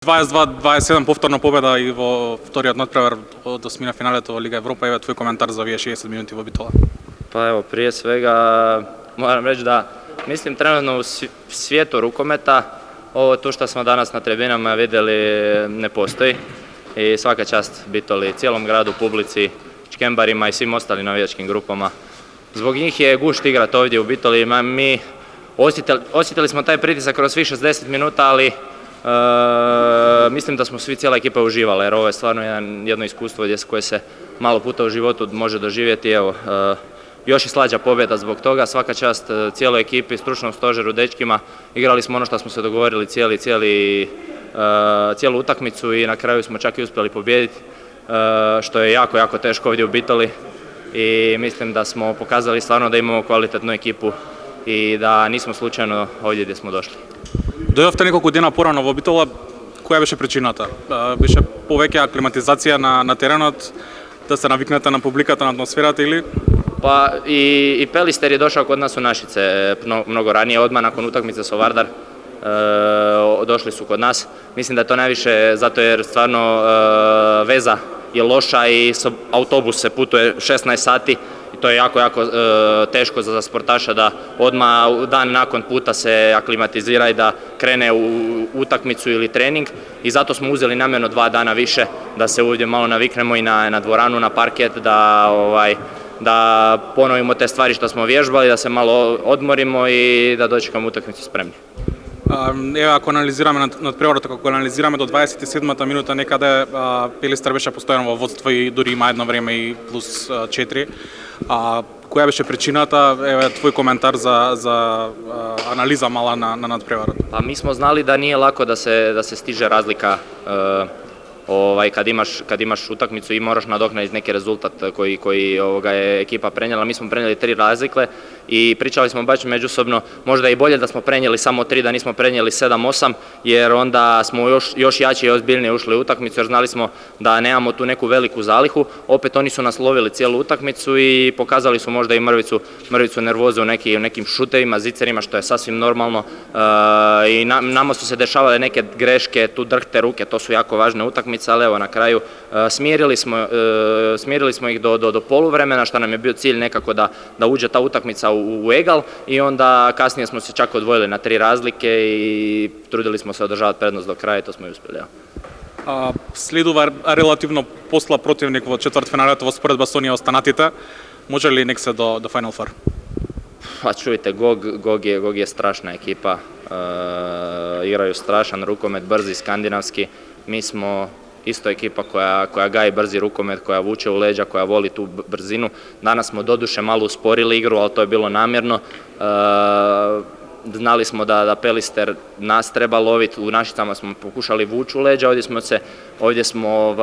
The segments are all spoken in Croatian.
22-27 повторна победа и во вториот надпревар од осмина финалето во Лига Европа. Еве твој коментар за овие 60 минути во Битола. Pa evo, prije svega moram reći da mislim trenutno u svijetu rukometa ovo tu što smo danas na tribinama vidjeli ne postoji i svaka čast Bitoli, cijelom gradu, publici, škembarima i svim ostalim navijačkim grupama. Zbog njih je gušt igrat ovdje u Bitoli. Mi osjetili smo taj pritisak kroz svih 60 minuta, ali mislim da smo svi, cijela ekipa uživala, jer ovo je stvarno jedno iskustvo koje se malo puta u životu može doživjeti. Evo, još i slađa pobjeda zbog toga, svaka čast cijeloj ekipi, stručnom stožeru, dečkima. Igrali smo ono što smo se dogovorili cijelu utakmicu i na kraju smo čak i uspjeli pobijediti, što je jako, jako teško ovdje u Bitoli. I mislim da smo pokazali stvarno da imamo kvalitetnu ekipu i da nismo slučajno ovdje gdje smo došli. Дојдовте неколку дена порано во Битола, која беше причината? Беше повеќе аклиматизација на теренот, да се навикнете на публиката, на атмосферата или? Pa i Pelister je došao kod nas u Našice mnogo ranije, odmah nakon utakmice sa Vardar došli su kod nas. Mislim da je to najviše zato jer stvarno veza je loša i autobus se putuje 16 sati. To je jako, jako teško za sportaša da odmah dan nakon puta se aklimatizira i da krene u utakmicu ili trening. I zato smo uzeli namjerno 2 dana više da se ovdje malo naviknemo i na dvoranu, na parket, da ponovimo te stvari što smo vježbali, da se malo odmorimo i da dočekamo utakmicu spremni. Ева, ако анализираме надпреварот, ако анализираме до 27-та минута, некаде Пелистер беше постојано во водство и дури има едно време и плюс 4. Која беше причината? Еве твој коментар за анализа мала на надпреварот. Pa mi smo znali da nije lako da se stiže razlika kad imaš utakmicu i moraš nadoknaditi neki rezultat koji je ekipa prenijela. Mi smo prenijeli 3 razlike i pričali smo baš međusobno, možda i bolje da smo prenijeli samo 3, da nismo prenijeli 7-8, jer onda smo još jače i ozbiljnije ušli u utakmicu, jer znali smo da nemamo tu neku veliku zalihu. Opet oni su nas lovili cijelu utakmicu i pokazali su možda i mrvicu nervoze u nekim šutevima, zicerima, što je sasvim normalno. I nama su se dešavale neke greške, tu drhte ruke, to su jako važne utakmice. Ali evo na kraju smirili smo ih do poluvremena, što nam je bio cilj nekako da uđe ta utakmica u egal i onda kasnije smo se čak odvojili na 3 razlike i trudili smo se održavati prednost do kraja i to smo i uspjeli. Следува релативно посла противник во четвртфиналето во споредба со оние останатите. Може ли nek se do Final Four? Pa čujte, GOG je strašna ekipa, igraju strašan rukomet, brzi, skandinavski. Mi smo isto ekipa koja gaji brzi rukomet, koja vuče u leđa, koja voli tu brzinu. Danas smo doduše malo usporili igru, ali to je bilo namjerno. Znali smo da Pelister nas treba loviti, u Našicama smo pokušali vući u leđa, ovdje smo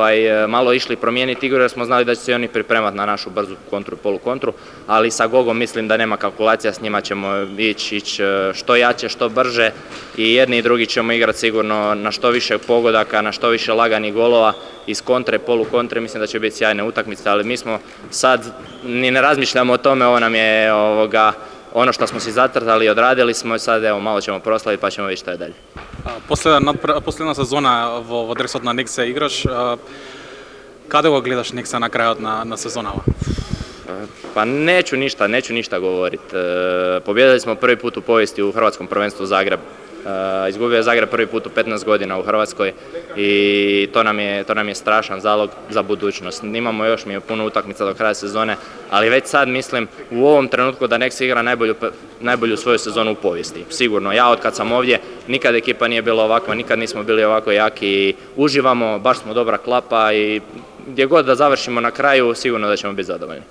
malo išli promijeniti igru jer smo znali da će se oni pripremati na našu brzu kontru i polukontru, ali sa GOG-om mislim da nema kalkulacija, s njima ćemo ići što jače, što brže i jedni i drugi ćemo igrati sigurno na što više pogodaka, na što više laganih golova iz kontre, polukontre. Mislim da će biti sjajne utakmice, ali mi smo sad ni ne razmišljamo o tome, ovo nam je ono što smo si zacrtali i odradili smo i sad evo malo ćemo proslaviti pa ćemo vidjeti što je dalje. Последна сезона во дресот на Нексе играш. Каде го гледаш Нексе на крајот на сезонава? Pa neću ništa govoriti. Pobjedili smo prvi put u povijesti u Hrvatskom prvenstvu Zagreb. Izgubio je Zagreb prvi put u 15 godina u Hrvatskoj i to nam je strašan zalog za budućnost. Imamo još puno utakmica do kraja sezone, ali već sad mislim u ovom trenutku da Nexe igra najbolju svoju sezonu u povijesti. Sigurno, ja od kad sam ovdje nikad ekipa nije bila ovakva, nikad nismo bili ovako jaki i uživamo, baš smo dobra klapa i gdje god da završimo na kraju sigurno da ćemo biti zadovoljni.